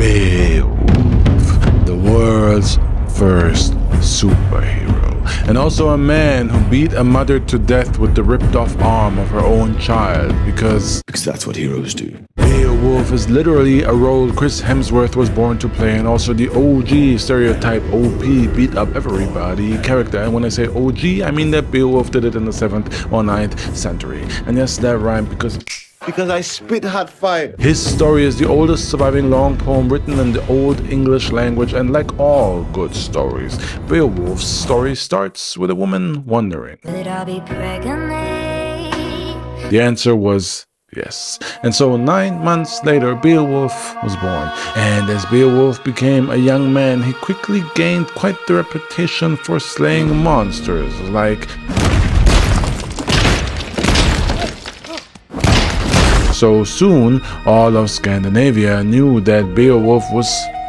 Beowulf, the world's first superhero, and also a man who beat a mother to death with the ripped off arm of her own child because that's what heroes do. Beowulf is literally a role Chris Hemsworth was born to play, and also the OG stereotype OP beat up everybody character. And when I say OG, I mean that Beowulf did it in the 7th or 9th century. And yes, that rhymed because I spit hot fire. His story is the oldest surviving long poem written in the Old English language, and like all good stories, Beowulf's story starts with a woman wondering. Would I be pregnant? The answer was yes. And so 9 months later, Beowulf was born. And as Beowulf became a young man, he quickly gained quite the reputation for slaying monsters like... So soon, all of Scandinavia knew that Beowulf was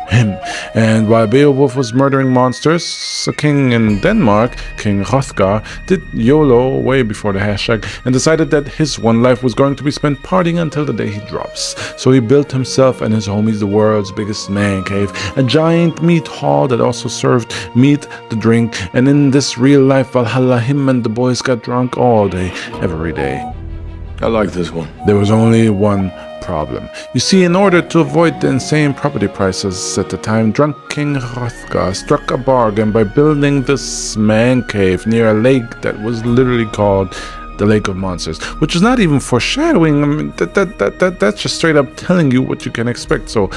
him. And while Beowulf was murdering monsters, a king in Denmark, King Hrothgar, did YOLO way before the hashtag and decided that his one life was going to be spent partying until the day he drops. So he built himself and his homies the world's biggest man cave, a giant meat hall that also served meat to drink, and in this real life Valhalla, him and the boys got drunk all day, every day. I like this one. There was only one problem. You see, in order to avoid the insane property prices at the time, drunk King Hrothgar struck a bargain by building this man cave near a lake that was literally called the Lake of Monsters, which is not even foreshadowing. I mean, that's just straight up telling you what you can expect. So,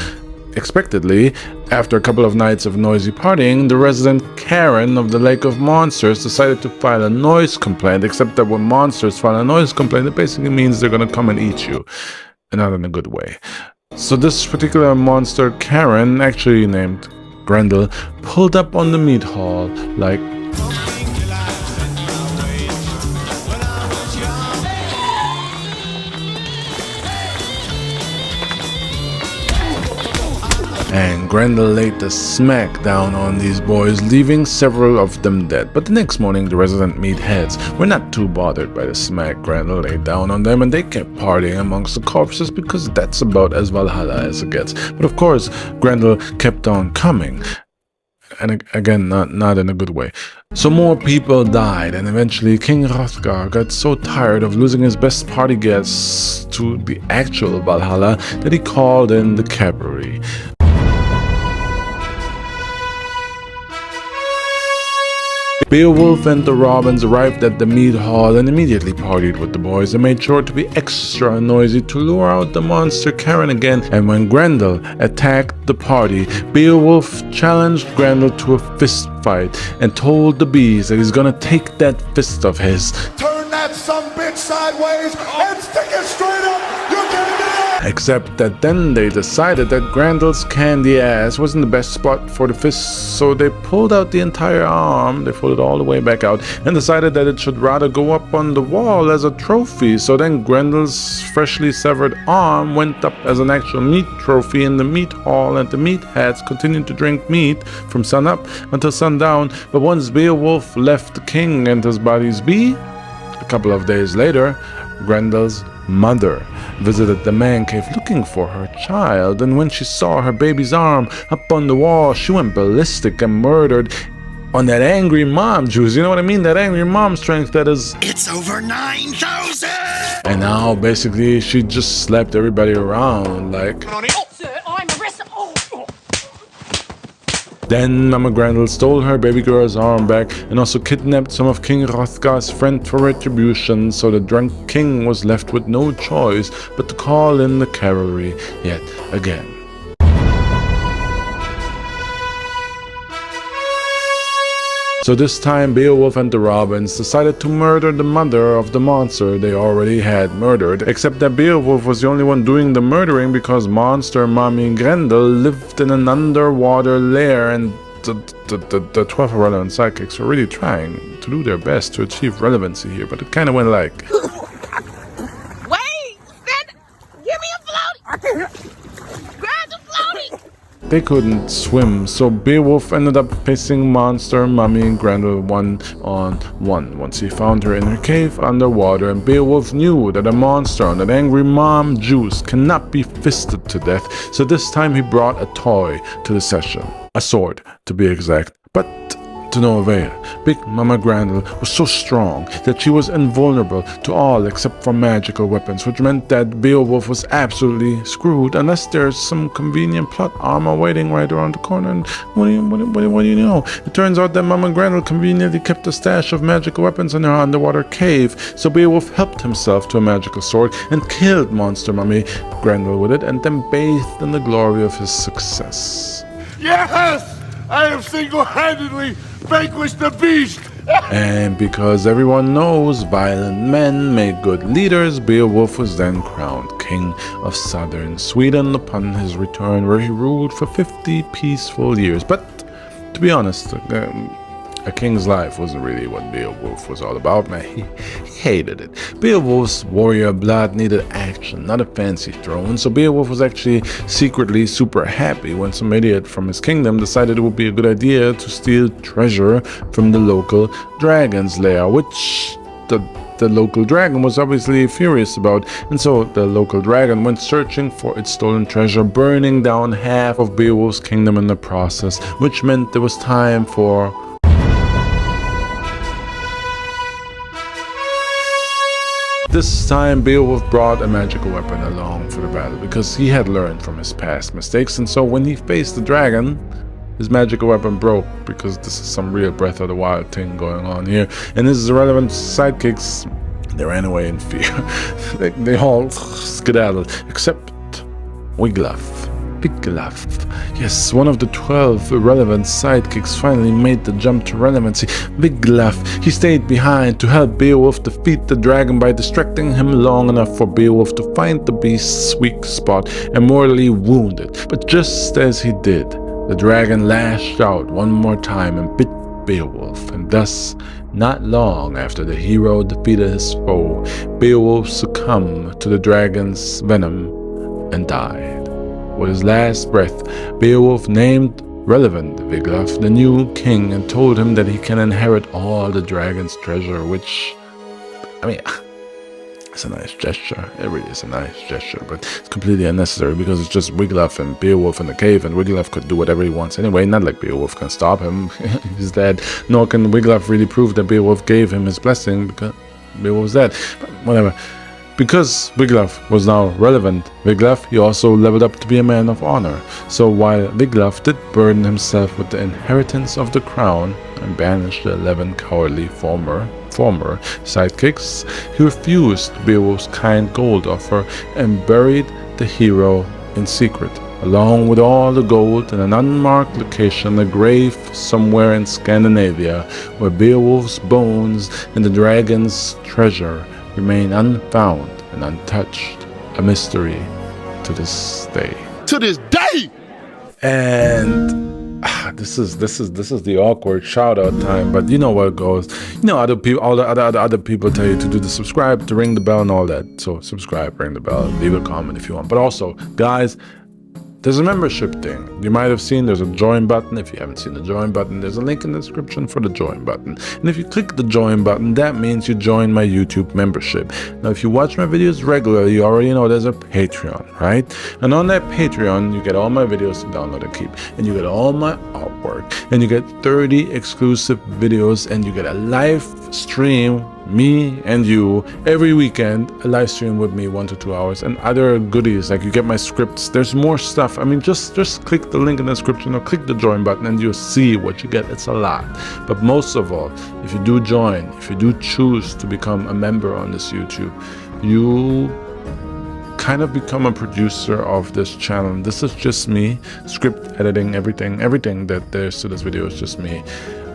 expectedly, after a couple of nights of noisy partying, the resident Karen of the Lake of Monsters decided to file a noise complaint, except that when monsters file a noise complaint, it basically means they're gonna come and eat you, and not in a good way. So this particular monster, Karen, actually named Grendel, pulled up on the meat hall like... And Grendel laid the smack down on these boys, leaving several of them dead. But the next morning, the resident meatheads were not too bothered by the smack Grendel laid down on them, and they kept partying amongst the corpses because that's about as Valhalla as it gets. But of course, Grendel kept on coming. And again, not in a good way. So more people died, and eventually King Hrothgar got so tired of losing his best party guests to the actual Valhalla that he called in the cavalry. Beowulf and the Robins arrived at the mead hall and immediately partied with the boys and made sure to be extra noisy to lure out the monster Karen again. And when Grendel attacked the party, Beowulf challenged Grendel to a fist fight and told the bees that he's gonna take that fist of his, Turn that sumbitch sideways and stick it straight up. You can do it. except that then they decided that Grendel's candy ass wasn't the best spot for the fist, so they pulled out the entire arm, they pulled it all the way back out, and decided that it should rather go up on the wall as a trophy. So then Grendel's freshly severed arm went up as an actual meat trophy in the meat hall, and the meatheads continued to drink meat from sun up until sundown. But once Beowulf left the king and his bodies be, a couple of days later, Grendel's mother visited the man cave looking for her child, and when she saw her baby's arm up on the wall, she went ballistic and murdered on that angry mom juice. You know what I mean? That angry mom strength that is... It's over 9,000! And now, basically, she just slapped everybody around, like... Oh, sir, I'm arrested! Oh. Then Mama Grendel stole her baby girl's arm back and also kidnapped some of King Hrothgar's friends for retribution, so the drunk king was left with no choice but to call in the cavalry yet again. So this time Beowulf and the Robins decided to murder the mother of the monster they already had murdered, except that Beowulf was the only one doing the murdering because monster mommy Grendel lived in an underwater lair, and the 12 irrelevant sidekicks were really trying to do their best to achieve relevancy here, but it kind of went like... Wait! Give me a floaty! Grab the floaty! They couldn't swim, so Beowulf ended up facing monster mommy Grendel one-on-one once he found her in her cave underwater, and Beowulf knew that a monster on that angry mom juice cannot be fisted to death, so this time he brought a toy to the session. A sword, to be exact. But to no avail. Big Mama Grendel was so strong that she was invulnerable to all except for magical weapons, which meant that Beowulf was absolutely screwed unless there's some convenient plot armor waiting right around the corner. And what do you know? It turns out that Mama Grendel conveniently kept a stash of magical weapons in her underwater cave, so Beowulf helped himself to a magical sword and killed Monster Mummy Grendel with it, and then bathed in the glory of his success. Yes! I have single-handedly vanquished the beast! And because everyone knows violent men make good leaders, Beowulf was then crowned king of southern Sweden upon his return, where he ruled for 50 peaceful years. But to be honest, a king's life wasn't really what Beowulf was all about, man. He hated it. Beowulf's warrior blood needed action, not a fancy throne, so Beowulf was actually secretly super happy when some idiot from his kingdom decided it would be a good idea to steal treasure from the local dragon's lair, which the local dragon was obviously furious about, and so the local dragon went searching for its stolen treasure, burning down half of Beowulf's kingdom in the process, which meant there was time for This time, Beowulf brought a magical weapon along for the battle because he had learned from his past mistakes, and so when he faced the dragon, his magical weapon broke, because this is some real Breath of the Wild thing going on here. And his irrelevant sidekicks, they ran away in fear. they all skedaddled, except Wiglaf. Yes, one of the 12 irrelevant sidekicks finally made the jump to relevancy. Wiglaf, he stayed behind to help Beowulf defeat the dragon by distracting him long enough for Beowulf to find the beast's weak spot and mortally wound it. But just as he did, the dragon lashed out one more time and bit Beowulf, and thus, not long after the hero defeated his foe, Beowulf succumbed to the dragon's venom and died. With his last breath, Beowulf named Relevant Wiglaf the new king and told him that he can inherit all the dragon's treasure, which, I mean, it's a nice gesture. It really is a nice gesture, but it's completely unnecessary because it's just Wiglaf and Beowulf in the cave, and Wiglaf could do whatever he wants anyway. Not like Beowulf can stop him. He's dead. Nor can Wiglaf really prove that Beowulf gave him his blessing because Beowulf's dead. But whatever. Because Wiglaf was now relevant, Wiglaf, he also leveled up to be a man of honor. So while Wiglaf did burden himself with the inheritance of the crown and banish the 11 cowardly former sidekicks, he refused Beowulf's kind gold offer and buried the hero in secret, along with all the gold in an unmarked location, a grave somewhere in Scandinavia, where Beowulf's bones and the dragon's treasure remain unfound and untouched, a mystery to this day. To this day! And this is the awkward shout out time, but you know where it goes. You know, other people tell you to do the subscribe, to ring the bell and all that. So subscribe, ring the bell, leave a comment if you want. But also, guys, there's a membership thing. You might have seen there's a join button. If you haven't seen the join button, there's a link in the description for the join button. And if you click the join button, that means you join my YouTube membership. Now, if you watch my videos regularly, you already know there's a Patreon, right? And on that Patreon, you get all my videos to download and keep. And you get all my artwork. And you get 30 exclusive videos. And you get a live stream, me and you, every weekend, a live stream with me 1 to 2 hours, and other goodies, like you get my scripts. There's more stuff. I mean, just click the link in the description or click the join button and you'll see what you get. It's a lot. But most of all, if you do join, if you do choose to become a member on this YouTube, you kind of become a producer of this channel. This is just me, script editing, everything that there's to this video is just me.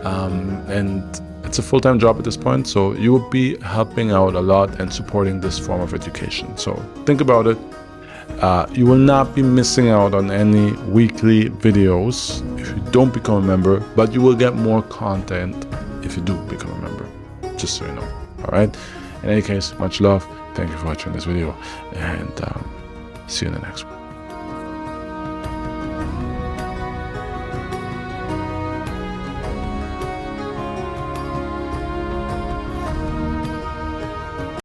And it's a full-time job at this point, so you will be helping out a lot and supporting this form of education. So think about it. You will not be missing out on any weekly videos if you don't become a member, but you will get more content if you do become a member, just so you know. All right? In any case, much love. Thank you for watching this video, and see you in the next one.